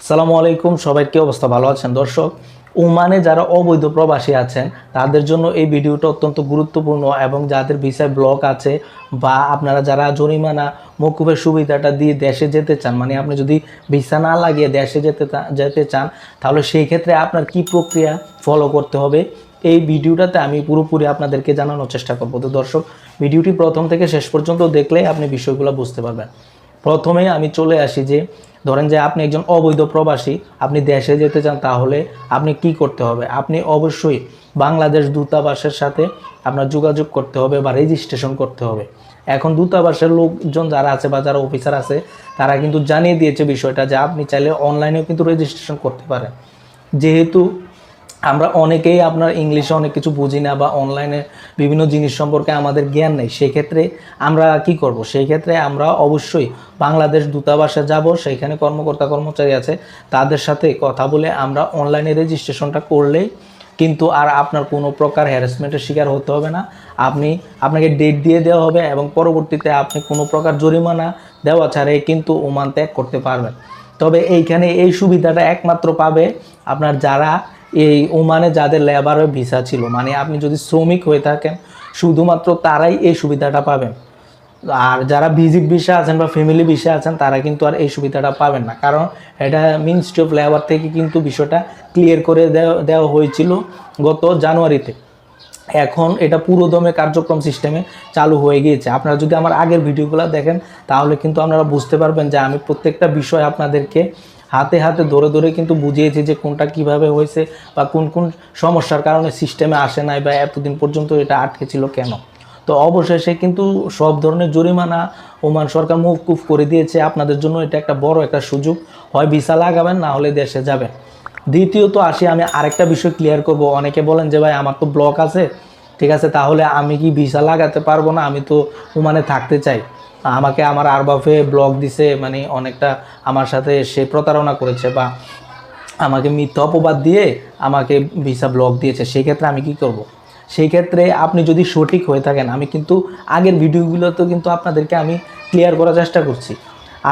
আসসালামু আলাইকুম, সবাই কি অবস্থা? ভালো আছেন দর্শক? ওমানে যারা অবৈধ প্রবাসী আছেন তাদের জন্য এই ভিডিওটা অত্যন্ত গুরুত্বপূর্ণ এবং যাদের ভিসায় ব্লক আছে বা আপনারা যারা জরিমানা মওকুফের সুবিধাটা দিয়ে দেশে যেতে চান, মানে আপনি যদি ভিসা না লাগিয়ে দেশে যেতে চান তাহলে সেই ক্ষেত্রে আপনার কি প্রক্রিয়া ফলো করতে হবে এই ভিডিওটাতে আমি পুরোপুরি আপনাদেরকে জানানোর চেষ্টা করব। তো দর্শক, ভিডিওটি প্রথম থেকে শেষ পর্যন্ত দেখলে আপনি বিষয়গুলো বুঝতে পারবেন। প্রথমে আমি চলে আসি যে ধরেন যে আপনি একজন অবৈধ প্রবাসী, আপনি দেশে যেতে চান, তাহলে আপনি কি করতে হবে? আপনি অবশ্যই বাংলাদেশ দূতাবাসের সাথে আপনার যোগাযোগ করতে হবে বা রেজিস্ট্রেশন করতে হবে। এখন দূতাবাসের লোকজন যারা আছে বা যারা অফিসার আছে তারা কিন্তু জানিয়ে দিয়েছে বিষয়টা যে আপনি চাইলে অনলাইনেও কিন্তু রেজিস্ট্রেশন করতে পারেন। যেহেতু আমরা অনেকেই আপনার ইংলিশে অনেক কিছু বুঝি না বা অনলাইনে বিভিন্ন জিনিস সম্পর্কে আমাদের জ্ঞান নেই, সেক্ষেত্রে আমরা কি করব? সেই ক্ষেত্রে আমরা অবশ্যই বাংলাদেশ দূতাবাসে যাব, সেইখানে কর্মকর্তা কর্মচারী আছে, তাদের সাথে কথা বলে আমরা অনলাইনে রেজিস্ট্রেশনটা করলেই কিন্তু আর আপনার কোনো প্রকার হ্যারাসমেন্টের শিকার হতে হবে না। আপনাকে ডেট দিয়ে দেওয়া হবে এবং পরবর্তীতে আপনি কোনো প্রকার জরিমানা দেওয়া ছাড়াই কিন্তু ওমান ত্যাগ করতে পারবেন। তবে এইখানে এই সুবিধাটা একমাত্র পাবে আপনার যারা এই ওমানে যাদের লেবারের ভিসা ছিল, মানে আপনি যদি শ্রমিক হয়ে থাকেন শুধুমাত্র তারাই এই সুবিধাটা পাবেন। আর যারা ভিজিট ভিসা আছেন বা ফ্যামিলি ভিসা আছেন তারা কিন্তু আর এই সুবিধাটা পাবেন না, কারণ এটা মিনিস্ট্রি অফ লেবার থেকে কিন্তু বিষয়টা ক্লিয়ার করে দেওয়া হয়েছিল গত জানুয়ারিতে। এখন এটা পুরোদমে কার্যক্রম সিস্টেমে চালু হয়ে গিয়েছে। আপনারা যদি আমার আগের ভিডিওগুলো দেখেন তাহলে কিন্তু আপনারা বুঝতে পারবেন যে আমি প্রত্যেকটা বিষয় আপনাদেরকে হাতে হাতে ধরে ধরে কিন্তু বুঝিয়েছি যে কোনটা কিভাবে হয়েছে বা কোন কোন সমস্যার কারণে সিস্টেমে আসে নাই বা এতদিন পর্যন্ত এটা আটকে ছিল কেন। তো অবশেষে কিন্তু সব ধরনের জরিমানা ওমান সরকার মওকুফ করে দিয়েছে। আপনাদের জন্য এটা একটা বড় একটা সুযোগ, হয় ভিসা লাগাবেন না হলে দেশে যাবেন। দ্বিতীয়ত আসি, আমি আরেকটা বিষয় ক্লিয়ার করব। অনেকে বলেন যে ভাই আমার তো ব্লক আছে, ঠিক আছে, তাহলে আমি কি ভিসা লাগাতে পারবো না? আমি তো ওমানে থাকতে চাই, আমাকে আমার আরবাফে ব্লক দিছে, মানে অনেকটা আমার সাথে সে প্রতারণা করেছে বা আমাকে মিথ্যা অপবাদ দিয়ে আমাকে ভিসা ব্লক দিয়েছে, সেই ক্ষেত্রে আমি কি করব? সেই ক্ষেত্রে আপনি যদি সঠিক হয়ে থাকেন, আমি কিন্তু আগের ভিডিওগুলোতে কিন্তু আপনাদেরকে আমি ক্লিয়ার করার চেষ্টা করছি।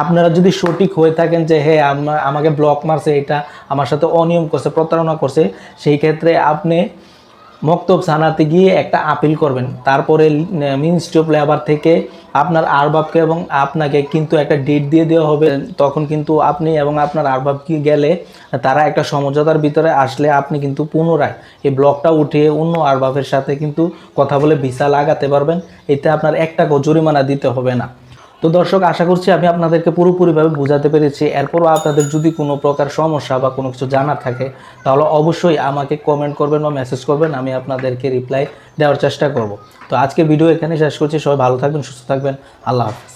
আপনারা যদি সঠিক হয়ে থাকেন যে হ্যাঁ আমাকে ব্লক মারছে, এটা আমার সাথে অনিয়ম করছে, প্রতারণা করছে, সেই ক্ষেত্রে আপনি মক্তব থানাতে গিয়ে একটা আপিল করবেন। তারপরে মিনিস্ট্রি অফ লেবার থেকে আপনার আরবাবকে এবং আপনাকে কিন্তু একটা ডেট দিয়ে দেওয়া হবে। তখন কিন্তু আপনি এবং আপনার আরবাবকে গেলে তারা একটা সমঝোতার ভিতরে আসলে আপনি কিন্তু পুনরায় এই ব্লকটা উঠিয়ে অন্য আরবাবের সাথে কিন্তু কথা বলে ভিসা লাগাতে পারবেন। এতে আপনার একটা জরিমানা দিতে হবে না। তো দর্শক, আশা করছি আমি আপনাদেরকে পুরোপুরিভাবে বোঝাতে পেরেছি। এরপরও আপনাদের যদি কোনো প্রকার সমস্যা বা কোনো কিছু জানার থাকে তাহলে অবশ্যই আমাকে কমেন্ট করবেন বা মেসেজ করবেন, আমি আপনাদেরকে রিপ্লাই দেওয়ার চেষ্টা করব। তো আজকের ভিডিও এখানে শেষ করছি। সবাই ভালো থাকবেন, সুস্থ থাকবেন। আল্লাহ হাফেজ।